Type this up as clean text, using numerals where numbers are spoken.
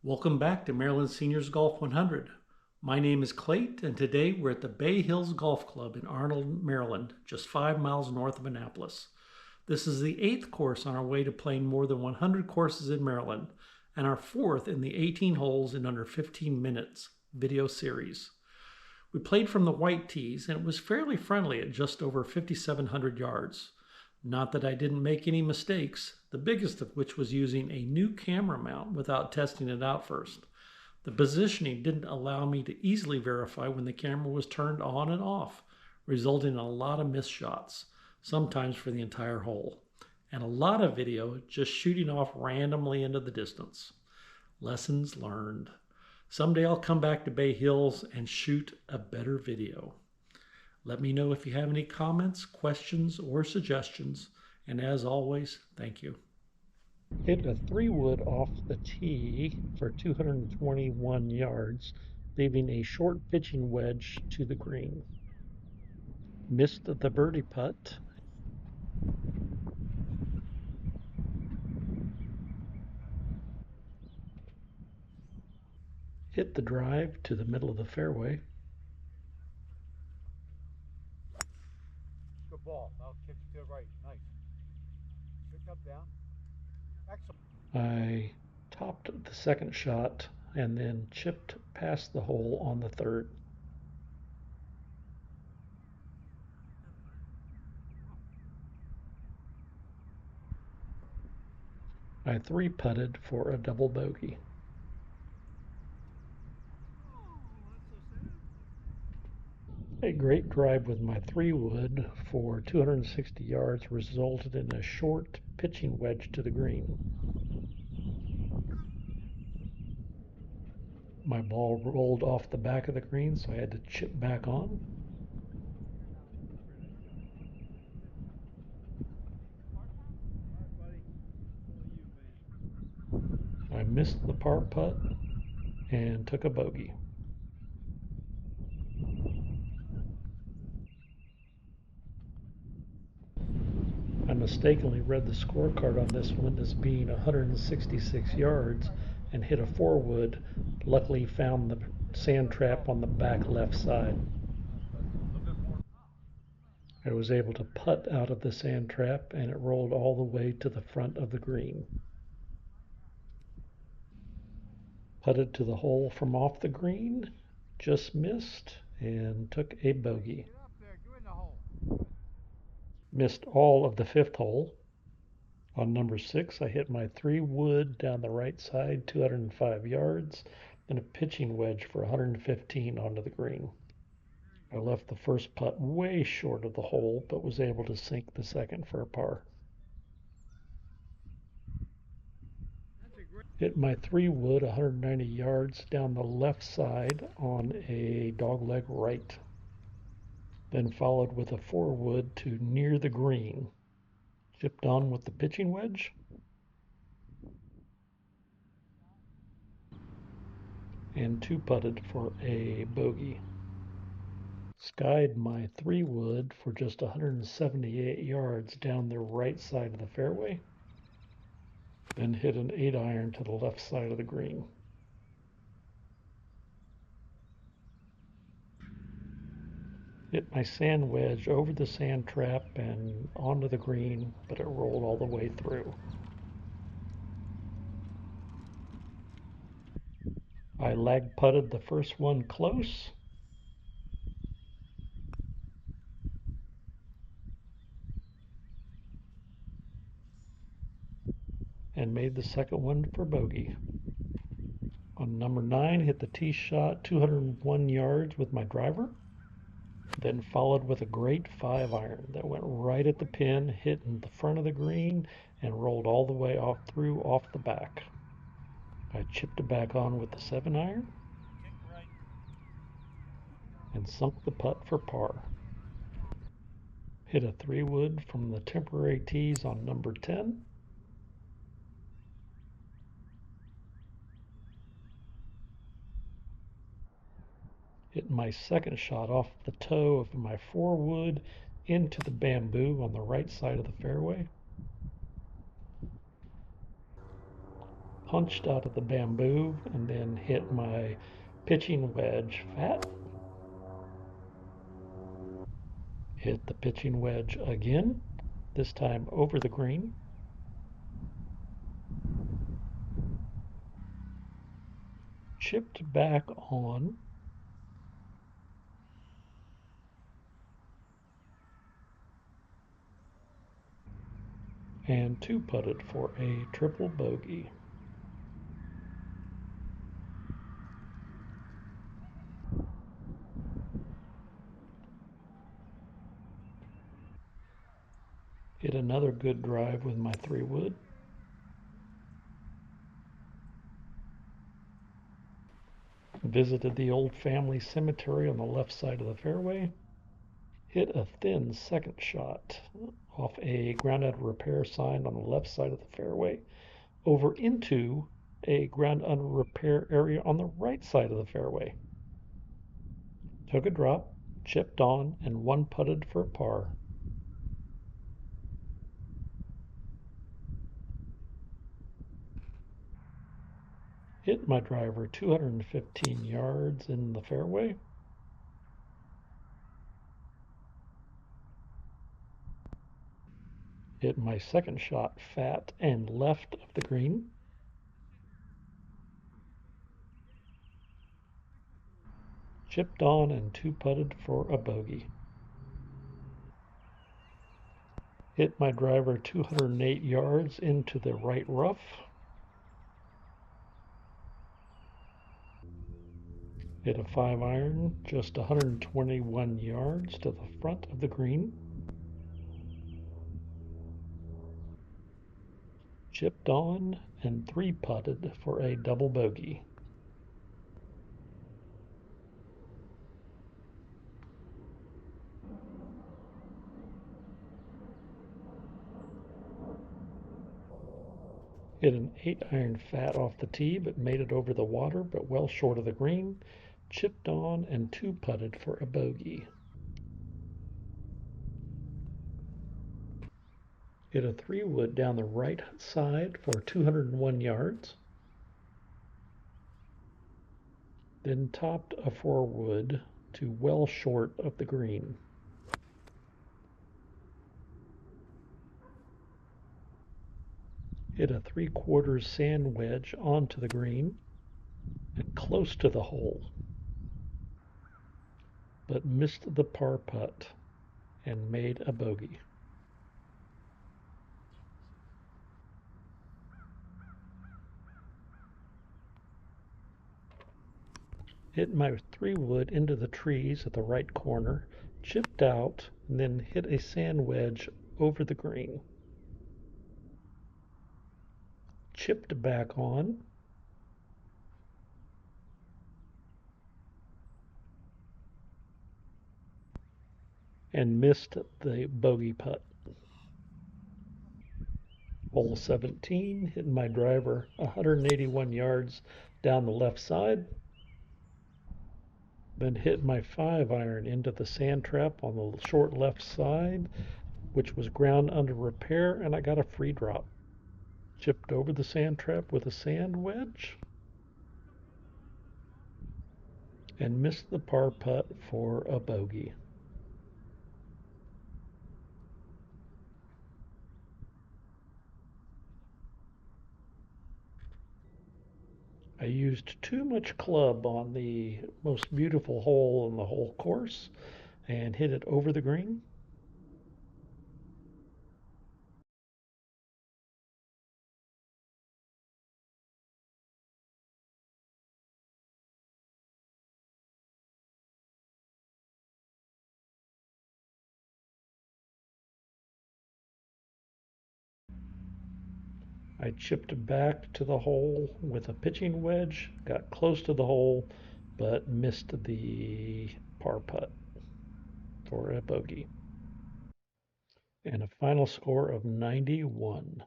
Welcome back to Maryland Seniors Golf 100. My name is Clayt, and today we're at the Bay Hills Golf Club in Arnold, Maryland, just 5 miles north of Annapolis. This is the 8th course on our way to playing more than 100 courses in Maryland, and our 4th in the 18 holes in under 15 minutes video series. We played from the white tees, and it was fairly friendly at just over 5,700 yards. Not that I didn't make any mistakes, the biggest of which was using a new camera mount without testing it out first. The positioning didn't allow me to easily verify when the camera was turned on and off, resulting in a lot of missed shots, sometimes for the entire hole, and a lot of video just shooting off randomly into the distance. Lessons learned. Someday I'll come back to Bay Hills and shoot a better video. Let me know if you have any comments, questions, or suggestions. And as always, thank you. Hit a 3-wood off the tee for 221 yards, leaving a short pitching wedge to the green. Missed the birdie putt. Hit the drive to the middle of the fairway. Good ball. Now kick to the right. Nice. Pick up down. Excellent. I topped the second shot and then chipped past the hole on the third. I 3-putted for a double bogey. A great drive with my 3-wood for 260 yards resulted in a short pitching wedge to the green. My ball rolled off the back of the green, so I had to chip back on. I missed the par putt and took a bogey. I mistakenly read the scorecard on this one as being 166 yards and hit a 4-wood. Luckily found the sand trap on the back left side. I was able to putt out of the sand trap and it rolled all the way to the front of the green. Putted to the hole from off the green, just missed, and took a bogey. Missed all of the 5th hole. On number 6, I hit my 3-wood down the right side, 205 yards, and a pitching wedge for 115 onto the green. I left the first putt way short of the hole, but was able to sink the second for a par. Hit my 3-wood 190 yards down the left side on a dogleg right. Then followed with a 4-wood to near the green. Chipped on with the pitching wedge. And 2-putted for a bogey. Skied my 3-wood for just 178 yards down the right side of the fairway. Then hit an 8-iron to the left side of the green. Hit my sand wedge over the sand trap and onto the green, but it rolled all the way through. I lag putted the first one close. And made the second one for bogey. On number 9, hit the tee shot 201 yards with my driver. Then followed with a great 5-iron that went right at the pin, hit in the front of the green, and rolled all the way off the back. I chipped it back on with the 7-iron and sunk the putt for par. Hit a 3-wood from the temporary tees on number 10. Hit my second shot off the toe of my 4-wood into the bamboo on the right side of the fairway. punched out of the bamboo and then hit my pitching wedge fat. Hit the pitching wedge again, this time over the green. Chipped back on. And two putted for a triple bogey. Hit another good drive with my 3-wood. Visited the old family cemetery on the left side of the fairway. Hit a thin second shot off a ground under repair sign on the left side of the fairway over into a ground under repair area on the right side of the fairway. Took a drop, chipped on, and one putted for a par. Hit my driver 215 yards in the fairway. Hit my second shot fat and left of the green. Chipped on and two putted for a bogey. Hit my driver 208 yards into the right rough. Hit a 5-iron just 121 yards to the front of the green. Chipped on and three putted for a double bogey. Hit an 8-iron fat off the tee, but made it over the water, but well short of the green. Chipped on and two putted for a bogey. Hit a 3-wood down the right side for 201 yards. Then topped a 4-wood to well short of the green. Hit a 3/4 sand wedge onto the green and close to the hole, but missed the par putt and made a bogey. Hit my 3-wood into the trees at the right corner, chipped out, and then hit a sand wedge over the green. Chipped back on. And missed the bogey putt. Hole 17, hitting my driver 181 yards down the left side. Then hit my 5-iron into the sand trap on the short left side, which was ground under repair, and I got a free drop. Chipped over the sand trap with a sand wedge and missed the par putt for a bogey. I used too much club on the most beautiful hole in the whole course and hit it over the green. I chipped back to the hole with a pitching wedge, got close to the hole, but missed the par putt for a bogey. And a final score of 91.